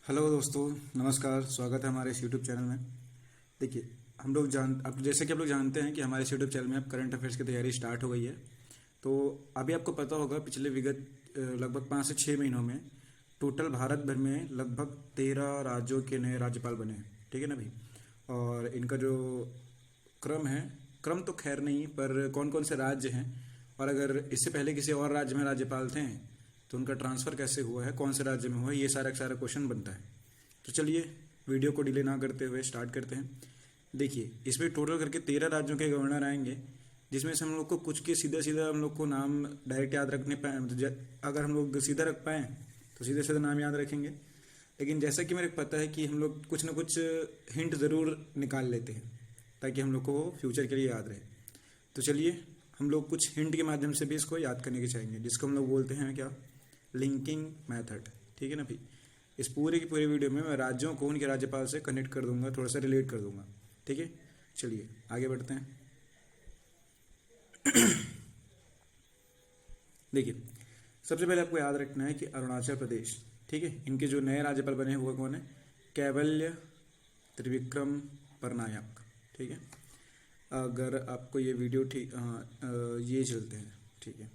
Hello दोस्तों, नमस्कार। स्वागत है हमारे इस यूट्यूब चैनल में। देखिए, हम लोग अब जैसे कि आप लोग जानते हैं कि हमारे इस यूट्यूब चैनल में अब करंट अफेयर्स की तैयारी स्टार्ट हो गई है। तो अभी आपको पता होगा पिछले विगत लगभग 5 से 6 महीनों में टोटल भारत भर में लगभग 13 राज्यों के नए राज्यपाल बने हैं। ठीक है ना भाई। और इनका जो क्रम है, क्रम तो खैर नहीं, पर कौन कौन से राज्य हैं और अगर इससे पहले किसी और राज्य में राज्यपाल थे तो उनका ट्रांसफ़र कैसे हुआ है, कौन से राज्य में हुआ है, ये सारा का सारा क्वेश्चन बनता है। तो चलिए वीडियो को डिले ना करते हुए स्टार्ट करते हैं। देखिए, इसमें टोटल करके 13 राज्यों के गवर्नर आएंगे, जिसमें से हम लोग को कुछ के सीधा सीधा हम लोग को नाम डायरेक्ट याद रखने पाए। अगर हम लोग सीधा रख पाएँ तो सीधे सीधे नाम याद रखेंगे। लेकिन जैसा कि मेरे को पता है कि हम लोग कुछ ना कुछ हिंट ज़रूर निकाल लेते हैं ताकि हम लोग को वो फ्यूचर के लिए याद रहे। तो चलिए हम लोग कुछ हिंट के माध्यम से भी इसको याद करने की चाहेंगे, जिसको हम लोग बोलते हैं क्या, लिंकिंग मेथड। ठीक है ना भाई। इस पूरे की पूरी वीडियो में मैं राज्यों को उनके राज्यपाल से कनेक्ट कर दूंगा, थोड़ा सा रिलेट कर दूंगा। ठीक है, चलिए आगे बढ़ते हैं। देखिए, सबसे पहले आपको याद रखना है कि अरुणाचल प्रदेश, ठीक है, इनके जो नए राज्यपाल बने हुए कौन है, कैवल्य त्रिविक्रम परनायक। ठीक है, अगर आपको ये वीडियो ठीक, ये चलते हैं, ठीक है,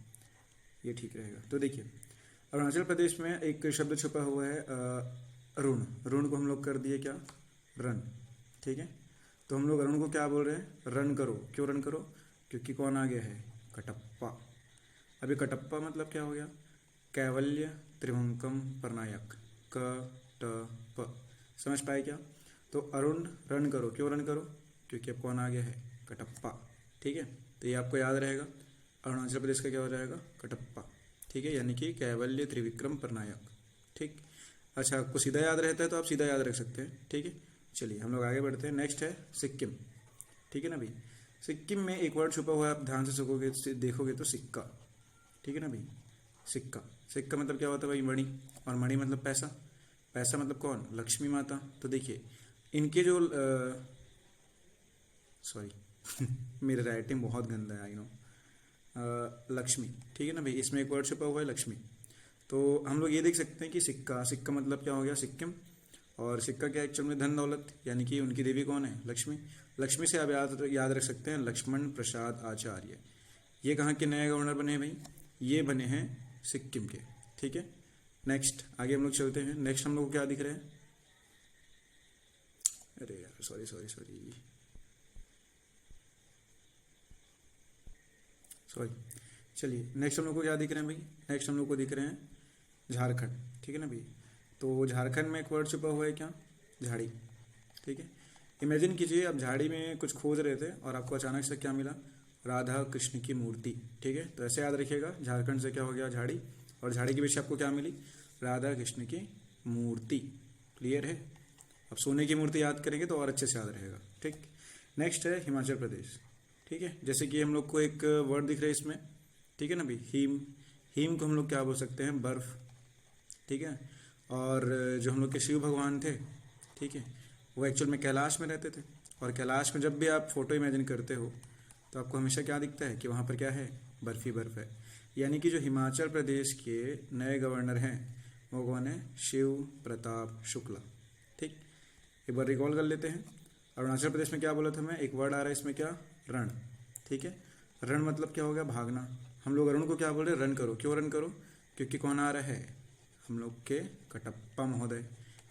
ये ठीक रहेगा। तो देखिए, अरुणाचल प्रदेश में एक शब्द छुपा हुआ है, ऋण। ऋण को हम लोग कर दिए क्या, रन। ठीक है, तो हम लोग ऋण को क्या बोल रहे हैं, रन करो। क्यों रन करो, क्योंकि कौन आ गया है, कटप्पा। अभी कटप्पा मतलब क्या हो गया, कैवल्य त्रिभंकम परनायक, क ट प। समझ पाए क्या। तो अरुण रन करो, क्यों रन करो, क्योंकि अब कौन आ गया है, कटप्पा। ठीक है, तो ये आपको याद रहेगा, अरुणाचल प्रदेश का क्या हो जाएगा, कटप्पा। ठीक है, यानी कि कैवल्य त्रिविक्रम परनायक। ठीक, अच्छा, आपको सीधा याद रहता है तो आप सीधा याद रख सकते हैं। ठीक है, चलिए हम लोग आगे बढ़ते हैं। नेक्स्ट है सिक्किम। ठीक है ना भाई। सिक्किम में एक वर्ड छुपा हुआ है, आप ध्यान से सकोगे देखोगे तो सिक्का। ठीक है ना भाई, सिक्का। सिक्का मतलब क्या होता है भाई, मणि। और मणि मतलब पैसा। पैसा मतलब कौन, लक्ष्मी माता। तो देखिए, इनके जो सॉरी मेरी राइटिंग बहुत गंदा है, आई नो। लक्ष्मी। ठीक है ना भाई, इसमें एक वर्ड छुपा हुआ है, लक्ष्मी। तो हम लोग ये देख सकते हैं कि सिक्का, सिक्का मतलब क्या हो गया, सिक्किम। और सिक्का क्या एक्चुअल में धन दौलत, यानी कि उनकी देवी कौन है, लक्ष्मी। लक्ष्मी से आप याद रख सकते हैं लक्ष्मण प्रसाद आचार्य। ये कहाँ के नए गवर्नर बने हैं भाई, ये बने हैं सिक्किम के। ठीक है, नेक्स्ट आगे हम लोग चलते हैं। नेक्स्ट हम लोग को क्या दिख रहा है, अरे यार सॉरी सॉरी सॉरी सॉरी। चलिए नेक्स्ट हम लोग को क्या दिख रहे हैं भाई, नेक्स्ट हम लोग को दिख रहे हैं झारखंड। ठीक है ना भाई। तो झारखंड में एक वर्ड छुपा हुआ है क्या, झाड़ी। ठीक है, इमेजिन कीजिए आप झाड़ी में कुछ खोज रहे थे और आपको अचानक से क्या मिला, राधा कृष्ण की मूर्ति। ठीक है, तो ऐसे याद रखिएगा, झारखंड से क्या हो गया, झाड़ी। और झाड़ी के पीछे आपको क्या मिली, राधा कृष्ण की मूर्ति। क्लियर है। अब सोने की मूर्ति याद करेंगे तो और अच्छे से याद रहेगा। ठीक, नेक्स्ट है हिमाचल प्रदेश। ठीक है, जैसे कि हम लोग को एक वर्ड दिख रहा है इसमें। ठीक है ना भाई, हीम। हीम को हम लोग क्या बोल सकते हैं, बर्फ। ठीक है, और जो हम लोग के शिव भगवान थे, ठीक है, वो एक्चुअल में कैलाश में रहते थे। और कैलाश में जब भी आप फोटो इमेजिन करते हो तो आपको हमेशा क्या दिखता है कि वहाँ पर क्या है, बर्फ ही बर्फ है। यानी कि जो हिमाचल प्रदेश के नए गवर्नर हैं वो कौन है, शिव प्रताप शुक्ला। ठीक, एक बार रिकॉल कर लेते हैं। अरुणाचल प्रदेश में क्या बोला था मैं, एक वर्ड आ रहा है इसमें क्या, रण। ठीक है, रण मतलब क्या हो गया, भागना। हम लोग अरुण को क्या बोल रहे हैं, रन करो। क्यों रन करो, क्योंकि कौन आ रहा है, हम लोग के कटप्पा महोदय।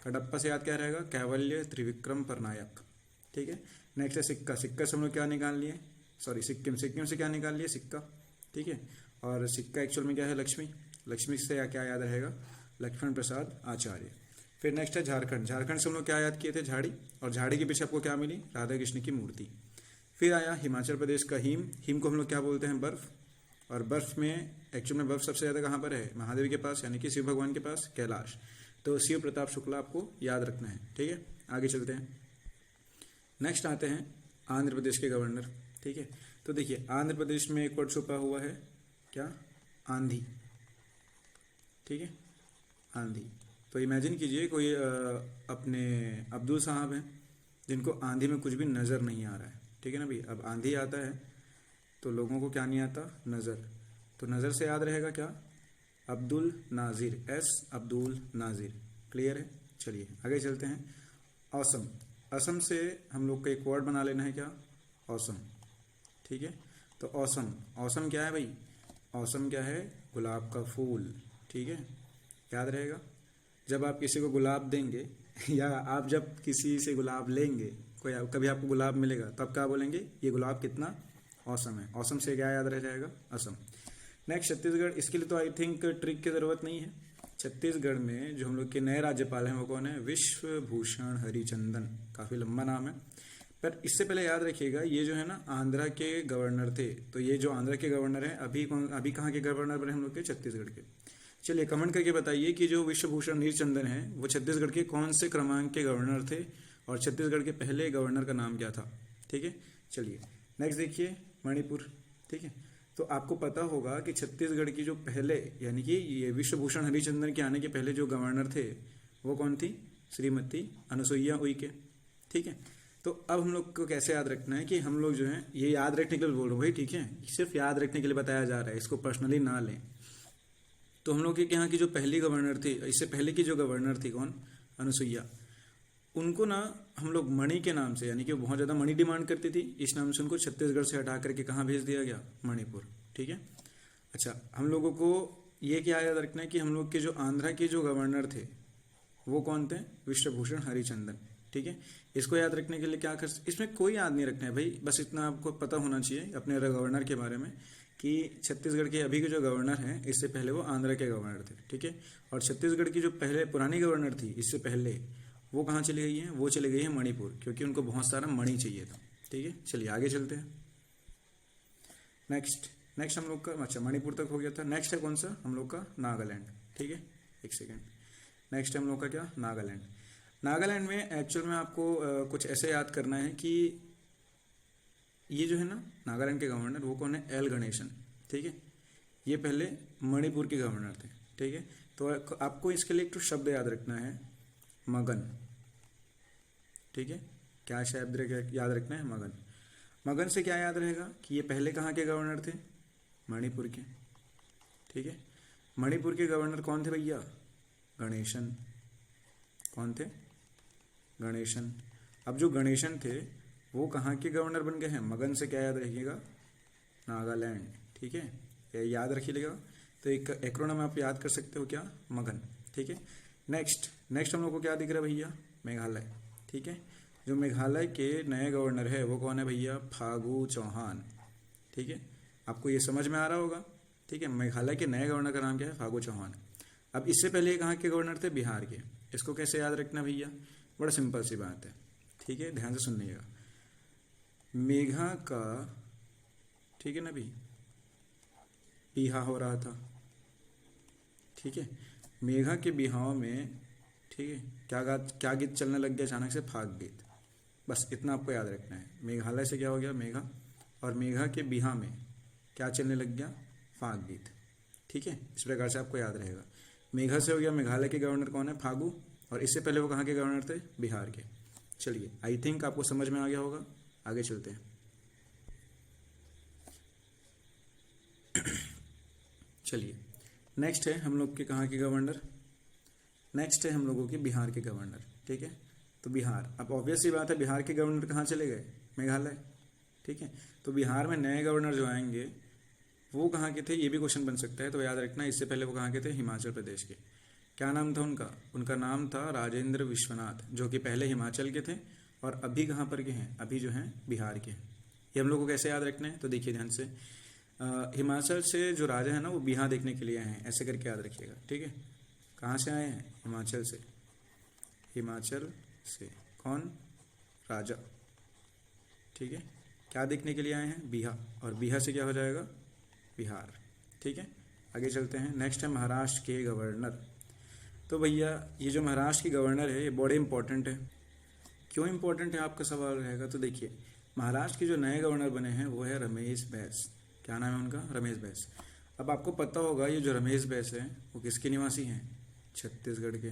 कटप्पा से याद क्या रहेगा, कैवल्य त्रिविक्रम परनायक। ठीक है, नेक्स्ट है सिक्का। सिक्का से हम लोग क्या निकाल लिए, सॉरी सिक्किम, सिक्किम से क्या निकाल लिए, सिक्का। ठीक है, और सिक्का एक्चुअल में क्या है, लक्ष्मी। लक्ष्मी से क्या याद रहेगा, लक्ष्मण प्रसाद आचार्य। फिर नेक्स्ट है झारखंड। झारखंड से हम लोग क्या याद किए थे, झाड़ी। और झाड़ी के पीछे आपको क्या मिली, राधा कृष्ण की मूर्ति। फिर आया हिमाचल प्रदेश का हिम। हिम को हम लोग क्या बोलते हैं, बर्फ। और बर्फ में एक्चुअल में बर्फ सबसे ज़्यादा कहाँ पर है, महादेव के पास, यानी कि शिव भगवान के पास, कैलाश। तो शिव प्रताप शुक्ला आपको याद रखना है। ठीक है, आगे चलते हैं। नेक्स्ट आते हैं आंध्र प्रदेश के गवर्नर। ठीक है, तो देखिए आंध्र प्रदेश में एक वर्ड छुपा हुआ है क्या, आंधी। ठीक है, आंधी। तो इमेजिन कीजिए कोई अपने अब्दुल साहब हैं जिनको आंधी में कुछ भी नज़र नहीं आ रहा है। ठीक है ना भाई, अब आंधी आता है तो लोगों को क्या नहीं आता, नज़र। तो नज़र से याद रहेगा क्या, अब्दुल नाजिर, एस अब्दुल नाजिर। क्लियर है। चलिए आगे चलते हैं। औसम, असम से हम लोग का एक वर्ड बना लेना है, क्या? औसम। ठीक है, तो औसम, औसम क्या है भाई? औसम क्या है? गुलाब का फूल। ठीक है, याद रहेगा। जब आप किसी को गुलाब देंगे या आप जब किसी से गुलाब लेंगे, कोई कभी आपको गुलाब मिलेगा, तो आप क्या बोलेंगे? ये गुलाब कितना औसम है। औसम से क्या याद रह जाएगा? असम। नेक्स्ट छत्तीसगढ़, इसके लिए तो आई थिंक ट्रिक की ज़रूरत नहीं है। छत्तीसगढ़ में जो हम लोग के नए राज्यपाल हैं वो कौन है? विश्वभूषण हरिचंदन। काफ़ी लंबा नाम है, पर इससे पहले याद रखिएगा ये जो है ना आंध्रा के गवर्नर थे। तो ये जो आंध्रा के गवर्नर हैं अभी कहाँ के गवर्नर बने हम लोग के? छत्तीसगढ़ के। चलिए कमेंट करके बताइए कि जो विश्वभूषण हरिचंदन है वो छत्तीसगढ़ के कौन से क्रमांक के गवर्नर थे और छत्तीसगढ़ के पहले गवर्नर का नाम क्या था। ठीक है, चलिए नेक्स्ट देखिए मणिपुर। ठीक है, तो आपको पता होगा कि छत्तीसगढ़ की जो पहले यानी कि ये विश्वभूषण हरिचंदन के आने के पहले जो गवर्नर थे वो कौन थी? श्रीमती अनुसुईया उइके। ठीक है, तो अब हम लोग को कैसे याद रखना है कि हम लोग जो है ये याद रखने के लिए बोल रहे हो भाई, ठीक है, सिर्फ याद रखने के लिए बताया जा रहा है, इसको पर्सनली ना लें। तो हम लोग के यहाँ की जो पहली गवर्नर थी, इससे पहले की जो गवर्नर थी कौन? अनुसुईया। उनको ना हम लोग मणि के नाम से, यानी कि बहुत ज़्यादा मणि डिमांड करती थी, इस नाम से उनको छत्तीसगढ़ से हटा करके कहाँ भेज दिया गया? मणिपुर। ठीक है, अच्छा हम लोगों को ये क्या याद रखना है कि हम लोग के जो आंध्रा के जो गवर्नर थे वो कौन थे? विश्वभूषण हरिचंदन। ठीक है, इसको याद रखने के लिए क्या कर, इसमें कोई याद नहीं रखना है भाई, बस इतना आपको पता होना चाहिए अपने गवर्नर के बारे में कि छत्तीसगढ़ के अभी के जो गवर्नर हैं इससे पहले वो आंध्रा के गवर्नर थे। ठीक है, और छत्तीसगढ़ की जो पहले पुरानी गवर्नर थी इससे पहले वो कहाँ चली गई हैं? वो चली गई है मणिपुर, क्योंकि उनको बहुत सारा मणि चाहिए था। ठीक है, चलिए आगे चलते हैं। नेक्स्ट हम लोग का, अच्छा मणिपुर तक हो गया था। नेक्स्ट है कौन सा हम लोग का? नागालैंड। ठीक है, एक सेकेंड। नेक्स्ट है हम लोग का क्या? नागालैंड। नागालैंड में एक्चुअल में आपको कुछ ऐसे याद करना है कि ये जो है ना नागालैंड के गवर्नर वो कौन है? एल गणेशन। ठीक है, ये पहले मणिपुर के गवर्नर थे। ठीक है, तो आपको इसके लिए एक तो शब्द याद रखना है, मगन। ठीक है, क्या शब्द याद रखना है? मगन। मगन से क्या याद रहेगा कि ये पहले कहाँ के गवर्नर थे? मणिपुर के। ठीक है, मणिपुर के गवर्नर कौन थे भैया? गणेशन। कौन थे? गणेशन। अब जो गणेशन थे वो कहाँ के गवर्नर बन गए हैं? मगन से क्या याद रखिएगा? नागालैंड। ठीक है, ये याद रखिएगा। तो एक एक्रोनम आप याद कर सकते हो, क्या? मगन। ठीक है, नेक्स्ट हम लोग को क्या दिख रहा है भैया? मेघालय। ठीक है, जो मेघालय के नए गवर्नर है वो कौन है भैया? फागू चौहान। ठीक है, आपको ये समझ में आ रहा होगा। ठीक है, मेघालय के नए गवर्नर का नाम क्या है? फागू चौहान। अब इससे पहले कहाँ के गवर्नर थे? बिहार के। इसको कैसे याद रखना भैया? बड़ा सिंपल सी बात है। ठीक है, ध्यान से सुनिएगा। मेघा का, ठीक है ना भी, बिहा हो रहा था। ठीक है, मेघा के बिहाव में, ठीक है, क्या गीत चलने लग गया अचानक से? फाग गीत। बस इतना आपको याद रखना है। मेघालय से क्या हो गया? मेघा, और मेघा के बिहा में क्या चलने लग गया? फाग गीत। ठीक है, इस प्रकार से आपको याद रहेगा। मेघा से हो गया, मेघालय के गवर्नर कौन है? फागू, और इससे पहले वो कहाँ के गवर्नर थे? बिहार के। चलिए आई थिंक आपको समझ में आ गया होगा, आगे चलते हैं। चलिए नेक्स्ट है हम लोग के कहाँ के गवर्नर? नेक्स्ट है हम लोगों के बिहार के गवर्नर। ठीक है, तो बिहार, अब ऑब्वियस सी बात है बिहार के गवर्नर कहाँ चले गए? मेघालय। ठीक है, तो बिहार में नए गवर्नर जो आएंगे वो कहाँ के थे? ये भी क्वेश्चन बन सकता है, तो याद रखना इससे पहले वो कहाँ के थे? हिमाचल प्रदेश के। क्या नाम था उनका? उनका नाम था राजेंद्र विश्वनाथ, जो कि पहले हिमाचल के थे और अभी कहाँ पर के हैं? अभी जो हैं बिहार के। ये हम लोग को कैसे याद रखना है? तो देखिए ध्यान से, हिमाचल से जो राजा है ना वो बिहार देखने के लिए आए हैं, ऐसे करके याद रखिएगा। ठीक है, कहाँ से आए हैं? हिमाचल से। हिमाचल से कौन? राजा। ठीक है, क्या देखने के लिए आए हैं? बिहार, और बिहार से क्या हो जाएगा? बिहार। ठीक है, आगे चलते हैं। नेक्स्ट है महाराष्ट्र के गवर्नर। तो भैया ये जो महाराष्ट्र की गवर्नर है ये बड़े इंपॉर्टेंट है। क्यों इंपॉर्टेंट है आपका सवाल रहेगा। तो देखिए महाराष्ट्र के जो नए गवर्नर बने हैं वो है रमेश बैस। क्या नाम है उनका? रमेश बैस। अब आपको पता होगा ये जो रमेश बैस है वो किसके निवासी हैं? छत्तीसगढ़ के।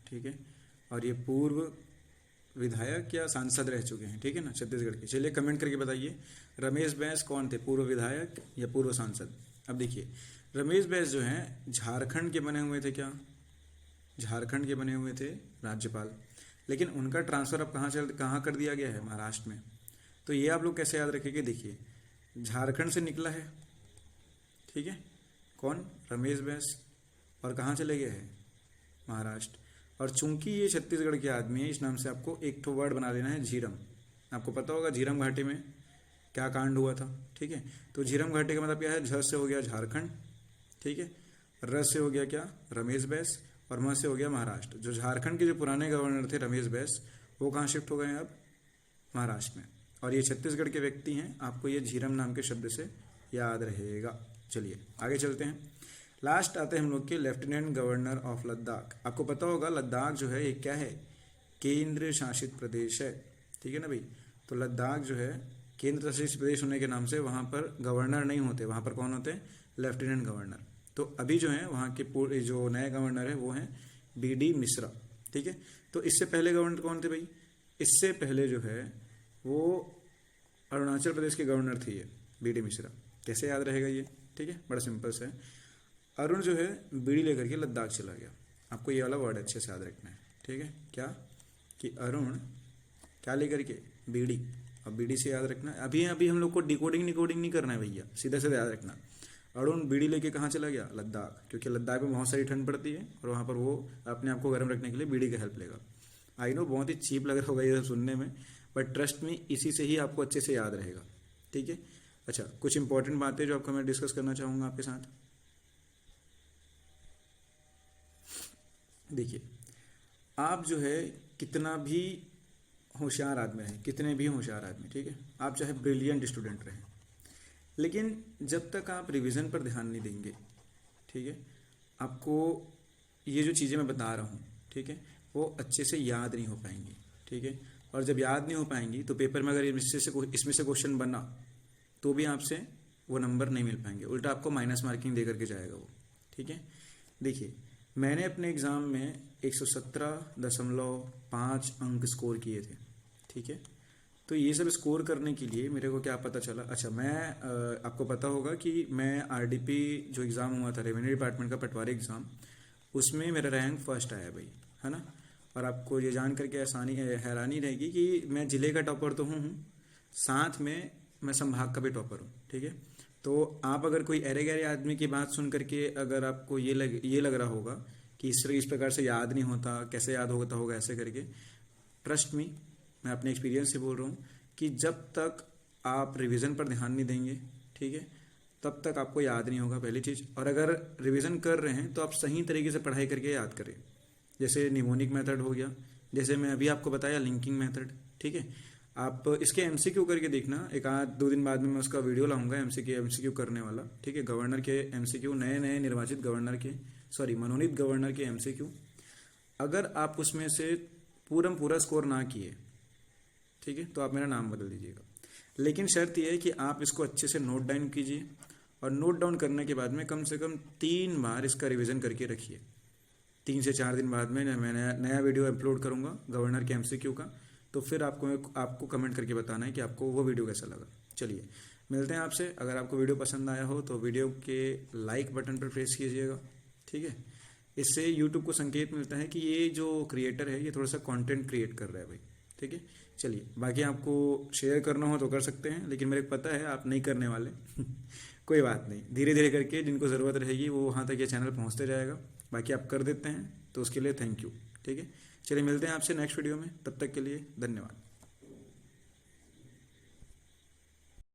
ठीक है, और ये पूर्व विधायक या सांसद रह चुके हैं। ठीक है ना, छत्तीसगढ़ के। चलिए कमेंट करके बताइए रमेश बैस कौन थे, पूर्व विधायक या पूर्व सांसद। अब देखिए रमेश बैस जो हैं झारखंड के बने हुए थे। क्या? झारखंड के बने हुए थे राज्यपाल, लेकिन उनका ट्रांसफ़र अब कहाँ कर दिया गया है, महाराष्ट्र में। तो ये आप लोग कैसे याद रखेंगे, देखिए झारखंड से निकला है, ठीक है, कौन, रमेश बैस, और कहाँ चले गए हैं, महाराष्ट्र। और चूंकि ये छत्तीसगढ़ के आदमी है, इस नाम से आपको एक ठो वर्ड बना लेना है, झीरम। आपको पता होगा झीरम घाटी में क्या कांड हुआ था, ठीक है। तो झीरम घाटी का मतलब क्या है, झ से हो गया झारखंड, ठीक है, र से हो गया क्या, रमेश बैस, और म से हो गया महाराष्ट्र। जो झारखंड के जो पुराने गवर्नर थे रमेश बैस, वो कहाँ शिफ्ट हो गए हैं अब, महाराष्ट्र में। और ये छत्तीसगढ़ के व्यक्ति हैं, आपको ये झीरम नाम के शब्द से याद रहेगा। चलिए आगे चलते हैं। लास्ट आते हैं हम लोग के लेफ्टिनेंट गवर्नर ऑफ लद्दाख। आपको पता होगा लद्दाख जो है ये क्या है, केंद्र शासित प्रदेश है, ठीक है ना भाई। तो लद्दाख जो है केंद्र शासित प्रदेश होने के नाम से वहाँ पर गवर्नर नहीं होते, वहाँ पर कौन होते हैं, लेफ्टिनेंट गवर्नर। तो अभी जो है वहाँ के पूरे जो नए गवर्नर है वो हैं BD मिश्रा, ठीक है। तो इससे पहले गवर्नर कौन थे भाई, इससे पहले जो है वो अरुणाचल प्रदेश के गवर्नर थे ये BD मिश्रा। कैसे याद रहेगा ये, ठीक है, बड़ा सिंपल से है। अरुण जो है बीड़ी लेकर के लद्दाख चला गया, आपको ये वाला वर्ड अच्छे से याद रखना है, ठीक है। क्या कि अरुण क्या लेकर के, बीड़ी, अब बीड़ी से याद रखना है। अभी हम लोग को डिकोडिंग नहीं करना है भैया, सीधा सीधा याद रखना। अरुण बीड़ी लेके कहाँ चला गया, लद्दाख, क्योंकि लद्दाख में बहुत सारी ठंड पड़ती है और वहाँ पर वो अपने आप को गर्म रखने के लिए बीड़ी का हेल्प लेगा। आई नो बहुत ही चीप लग रहा होगा ये सुनने में, बट ट्रस्ट में इसी से ही आपको अच्छे से याद रहेगा, ठीक है। अच्छा, कुछ इंपॉर्टेंट बातें जो आपको मैं डिस्कस करना चाहूँगा आपके साथ। देखिए आप जो है कितना भी होशियार आदमी है, कितने भी होशियार आदमी, ठीक है, आप चाहे ब्रिलियंट स्टूडेंट रहें, लेकिन जब तक आप रिवीजन पर ध्यान नहीं देंगे, ठीक है, आपको ये जो चीज़ें मैं बता रहा हूँ, ठीक है, वो अच्छे से याद नहीं हो पाएंगी, ठीक है। और जब याद नहीं हो पाएंगी तो पेपर में अगर इसमें से क्वेश्चन बना तो भी आपसे वो नंबर नहीं मिल पाएंगे, उल्टा आपको माइनस मार्किंग दे करके जाएगा वो, ठीक है। देखिए मैंने अपने एग्ज़ाम में 117.5 अंक स्कोर किए थे, ठीक है। तो ये सब स्कोर करने के लिए मेरे को क्या पता चला, अच्छा मैं आपको पता होगा कि मैं RDP जो एग्ज़ाम हुआ था रेवेन्यू डिपार्टमेंट का पटवारी एग्ज़ाम, उसमें मेरा रैंक फर्स्ट आया भाई, है ना। और आपको ये जान करके हैरानी रहेगी कि मैं ज़िले का टॉपर तो हूँ, साथ में मैं संभाग का भी टॉपर हूँ, ठीक है। तो आप अगर कोई अरे गहरे आदमी की बात सुन करके अगर आपको ये लग रहा होगा कि इस प्रकार से याद नहीं होता, कैसे याद होगा ऐसे करके, ट्रस्ट मी, मैं अपने एक्सपीरियंस से बोल रहा हूँ कि जब तक आप रिवीजन पर ध्यान नहीं देंगे, ठीक है, तब तक आपको याद नहीं होगा, पहली चीज़। और अगर रिवीजन कर रहे हैं तो आप सही तरीके से पढ़ाई करके याद करें, जैसे निमोनिक मेथड हो गया, जैसे मैं अभी आपको बताया लिंकिंग मेथड, ठीक है। आप इसके MCQ करके देखना, एक आध 2 दिन बाद में मैं उसका वीडियो लाऊंगा MCQ करने वाला, ठीक है। गवर्नर के MCQ, नए निर्वाचित गवर्नर के, मनोनीत गवर्नर के MCQ, अगर आप उसमें से पूरा स्कोर ना किए, ठीक है, तो आप मेरा नाम बदल दीजिएगा। लेकिन शर्त यह है कि आप इसको अच्छे से नोट डाउन कीजिए, और नोट डाउन करने के बाद में कम से कम 3 बार इसका रिवीजन करके रखिए। 3 से 4 दिन बाद में मैं नया वीडियो अपलोड करूँगा गवर्नर के MCQ का, तो फिर आपको कमेंट करके बताना है कि आपको वो वीडियो कैसा लगा। चलिए मिलते हैं आपसे। अगर आपको वीडियो पसंद आया हो तो वीडियो के लाइक बटन पर प्रेस कीजिएगा, ठीक है। इससे यूट्यूब को संकेत मिलता है कि ये जो क्रिएटर है ये थोड़ा सा कंटेंट क्रिएट कर रहा है भाई, ठीक है। चलिए बाकी आपको शेयर करना हो तो कर सकते हैं, लेकिन मेरे को पता है आप नहीं करने वाले कोई बात नहीं, धीरे धीरे करके जिनको ज़रूरत रहेगी वो वहाँ तक ये चैनल पहुँचते जाएगा। बाकी आप कर देते हैं तो उसके लिए थैंक यू, ठीक है। चलिए मिलते हैं आपसे नेक्स्ट वीडियो में, तब तक के लिए धन्यवाद।